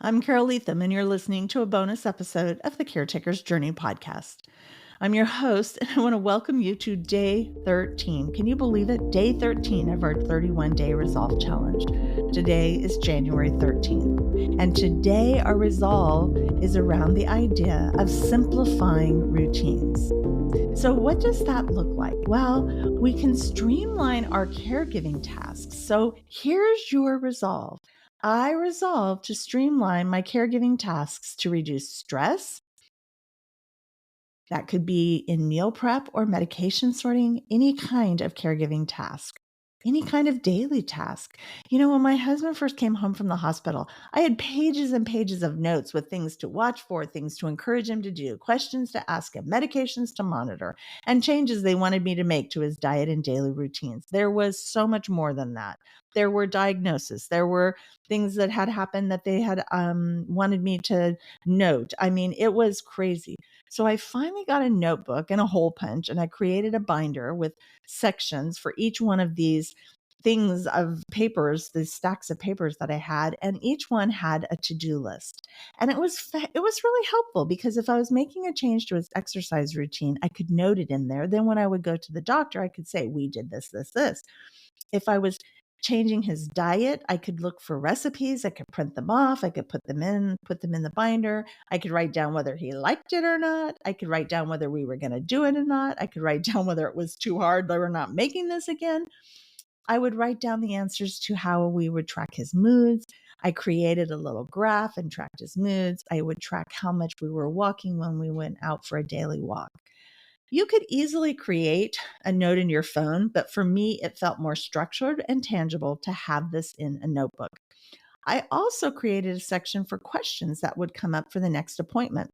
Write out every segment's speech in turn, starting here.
I'm Carole Leathem, and you're listening to a bonus episode of the Caretakers Journey podcast. I'm your host, and I want to welcome you to day 13. Can you believe it? Day 13 of our 31-day resolve challenge. Today is January 13th, and today our resolve is around the idea of simplifying routines. So, what does that look like? Well, we can streamline our caregiving tasks. So, here's your resolve. I resolve to streamline my caregiving tasks to reduce stress. That could be in meal prep or medication sorting, any kind of caregiving task, any kind of daily task. When my husband first came home from the hospital, I had pages and pages of notes with things to watch for, things to encourage him to do, questions to ask him, medications to monitor, and changes they wanted me to make to his diet and daily routines. There was so much more than that. There were diagnoses. There were things that had happened that they had wanted me to note. I mean, it was crazy. So I finally got a notebook and a hole punch, and I created a binder with sections for each one of these things of papers, these stacks of papers that I had, and each one had a to-do list. And it was really helpful because if I was making a change to his exercise routine, I could note it in there. Then when I would go to the doctor, I could say, we did this, this, this. If I was changing his diet, I could look for recipes. I could print them off. I could put them in the binder. I could write down whether he liked it or not. I could write down whether we were going to do it or not. I could write down whether it was too hard, that we're not making this again. I would write down the answers to how we would track his moods. I created a little graph and tracked his moods. I would track how much we were walking when we went out for a daily walk. You could easily create a note in your phone, but for me, it felt more structured and tangible to have this in a notebook. I also created a section for questions that would come up for the next appointment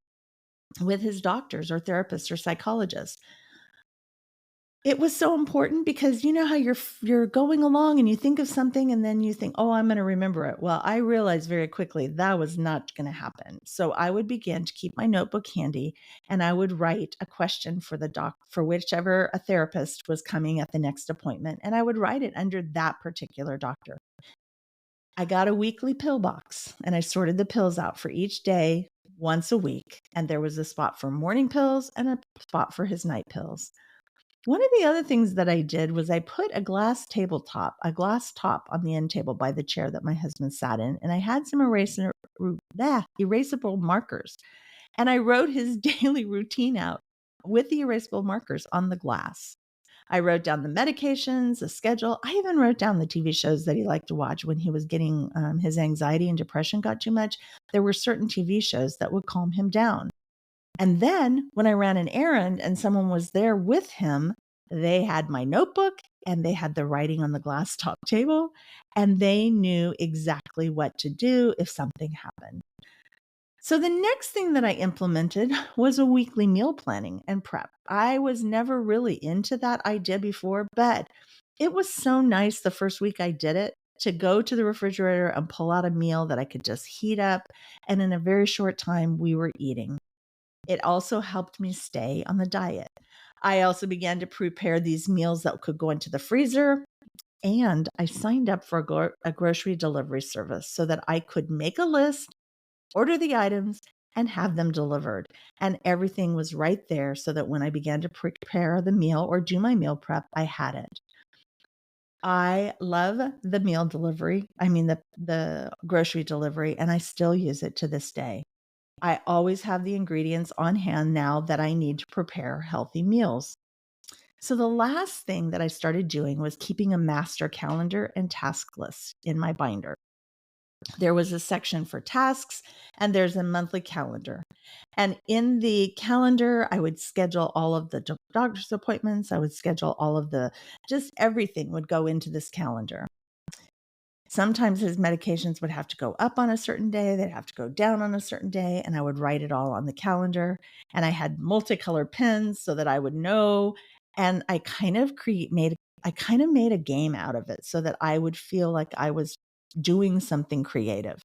with his doctors or therapists or psychologists. It was so important because you know how you're going along and you think of something and then you think, oh, I'm going to remember it. Well, I realized very quickly that was not going to happen. So I would begin to keep my notebook handy and I would write a question for for whichever a therapist was coming at the next appointment. And I would write it under that particular doctor. I got a weekly pill box and I sorted the pills out for each day once a week. And there was a spot for morning pills and a spot for his night pills. One of the other things that I did was I put a glass top on the end table by the chair that my husband sat in, and I had some erasable markers. And I wrote his daily routine out with the erasable markers on the glass. I wrote down the medications, the schedule. I even wrote down the TV shows that he liked to watch when he was getting his anxiety and depression got too much. There were certain TV shows that would calm him down. And then when I ran an errand and someone was there with him, they had my notebook and they had the writing on the glass top table, and they knew exactly what to do if something happened. So the next thing that I implemented was a weekly meal planning and prep. I was never really into that idea before, but it was so nice the first week I did it to go to the refrigerator and pull out a meal that I could just heat up. And in a very short time, we were eating. It also helped me stay on the diet. I also began to prepare these meals that could go into the freezer. And I signed up for a grocery delivery service so that I could make a list, order the items, and have them delivered. And everything was right there so that when I began to prepare the meal or do my meal prep, I had it. I love the meal delivery. I mean, the grocery delivery, and I still use it to this day. I always have the ingredients on hand now that I need to prepare healthy meals. So the last thing that I started doing was keeping a master calendar and task list in my binder. There was a section for tasks and there's a monthly calendar. And in the calendar, I would schedule all of the doctor's appointments. I would schedule just everything would go into this calendar. Sometimes his medications would have to go up on a certain day, they'd have to go down on a certain day, and I would write it all on the calendar. And I had multicolored pens so that I would know. And I kind of made a game out of it so that I would feel like I was doing something creative.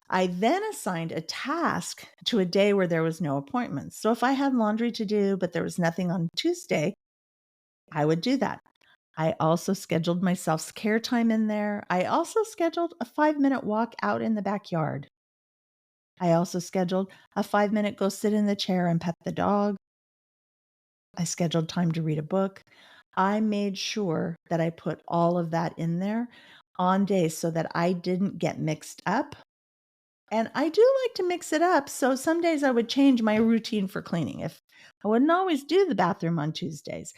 I then assigned a task to a day where there was no appointments. So if I had laundry to do, but there was nothing on Tuesday, I would do that. I also scheduled my self-care time in there. I also scheduled a 5-minute walk out in the backyard. I also scheduled a 5-minute go sit in the chair and pet the dog. I scheduled time to read a book. I made sure that I put all of that in there on days so that I didn't get mixed up. And I do like to mix it up. So some days I would change my routine for cleaning. If I wouldn't always do the bathroom on Tuesdays.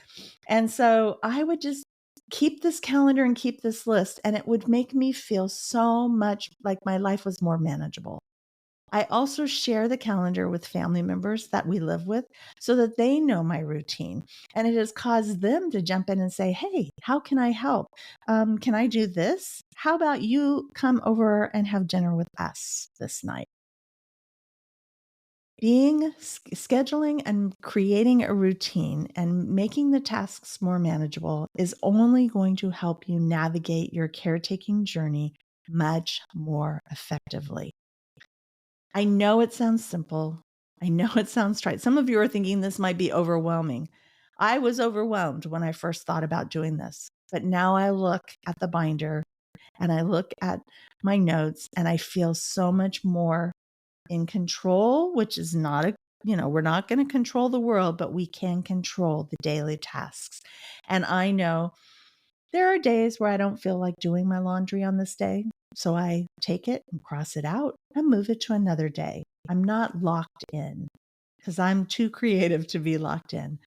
And so I would just keep this calendar and keep this list, and it would make me feel so much like my life was more manageable. I also share the calendar with family members that we live with so that they know my routine. And it has caused them to jump in and say, hey, how can I help? Can I do this? How about you come over and have dinner with us this night? Scheduling and creating a routine and making the tasks more manageable is only going to help you navigate your caretaking journey much more effectively. I know it sounds simple. I know it sounds trite. Some of you are thinking this might be overwhelming. I was overwhelmed when I first thought about doing this, but now I look at the binder and I look at my notes and I feel so much more in control, which is not we're not going to control the world, but we can control the daily tasks. And I know there are days where I don't feel like doing my laundry on this day. So I take it and cross it out and move it to another day. I'm not locked in because I'm too creative to be locked in.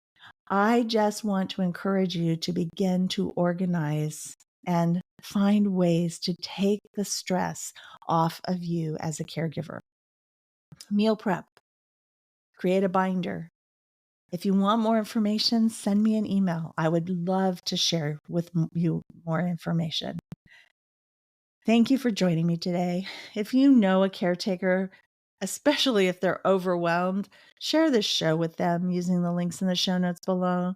I just want to encourage you to begin to organize and find ways to take the stress off of you as a caregiver. Meal prep, create a binder. If you want more information, send me an email. I would love to share with you more information. Thank you for joining me today. If you know a caretaker, especially if they're overwhelmed, share this show with them using the links in the show notes below.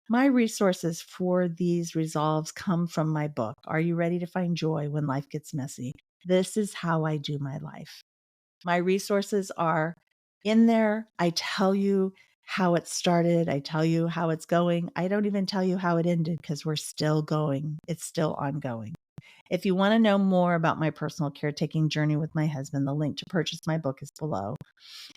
My resources for these resolves come from my book, Are You Ready to Find Joy When Life Gets Messy? This is how I do my life. My resources are in there. I tell you how it started. I tell you how it's going. I don't even tell you how it ended because we're still going. It's still ongoing. If you want to know more about my personal caretaking journey with my husband, the link to purchase my book is below.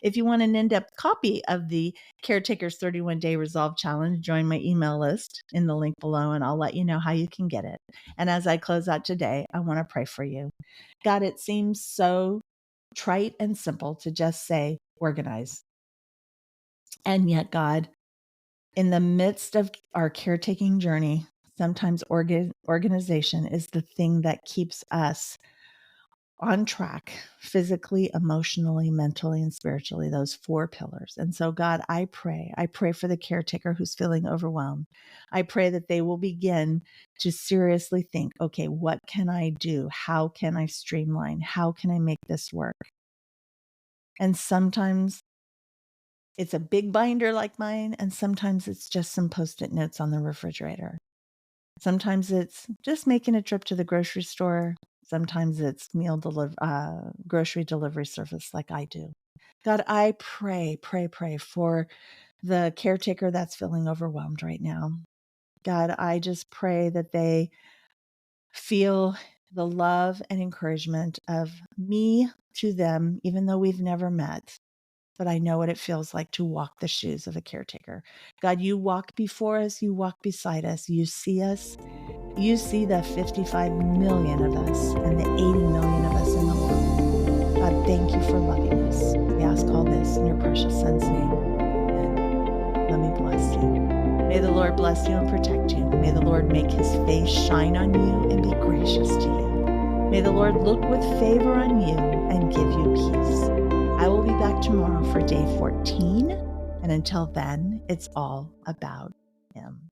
If you want an in-depth copy of the Caretakers 31-Day Resolve Challenge, join my email list in the link below, and I'll let you know how you can get it. And as I close out today, I want to pray for you. God, it seems so trite and simple to just say, organize. And yet, God, in the midst of our caretaking journey, sometimes organization is the thing that keeps us on track physically, emotionally, mentally, and spiritually, those 4 pillars. And so, God, I pray for the caretaker who's feeling overwhelmed. I pray that they will begin to seriously think, okay, what can I do? How can I streamline? How can I make this work? And sometimes it's a big binder like mine, and sometimes it's just some Post-it notes on the refrigerator. Sometimes it's just making a trip to the grocery store. Sometimes it's grocery delivery service like I do. God, I pray for the caretaker that's feeling overwhelmed right now. God, I just pray that they feel the love and encouragement of me to them, even though we've never met. But I know what it feels like to walk the shoes of a caretaker. God, you walk before us, you walk beside us, you see us. You see the 55 million of us and the 80 million of us in the world. God, thank you for loving us. We ask all this in your precious Son's name. Amen. Let me bless you. May the Lord bless you and protect you. May the Lord make his face shine on you and be gracious to you. May the Lord look with favor on you and give you peace. I will be back tomorrow for day 14. And until then, it's all about him.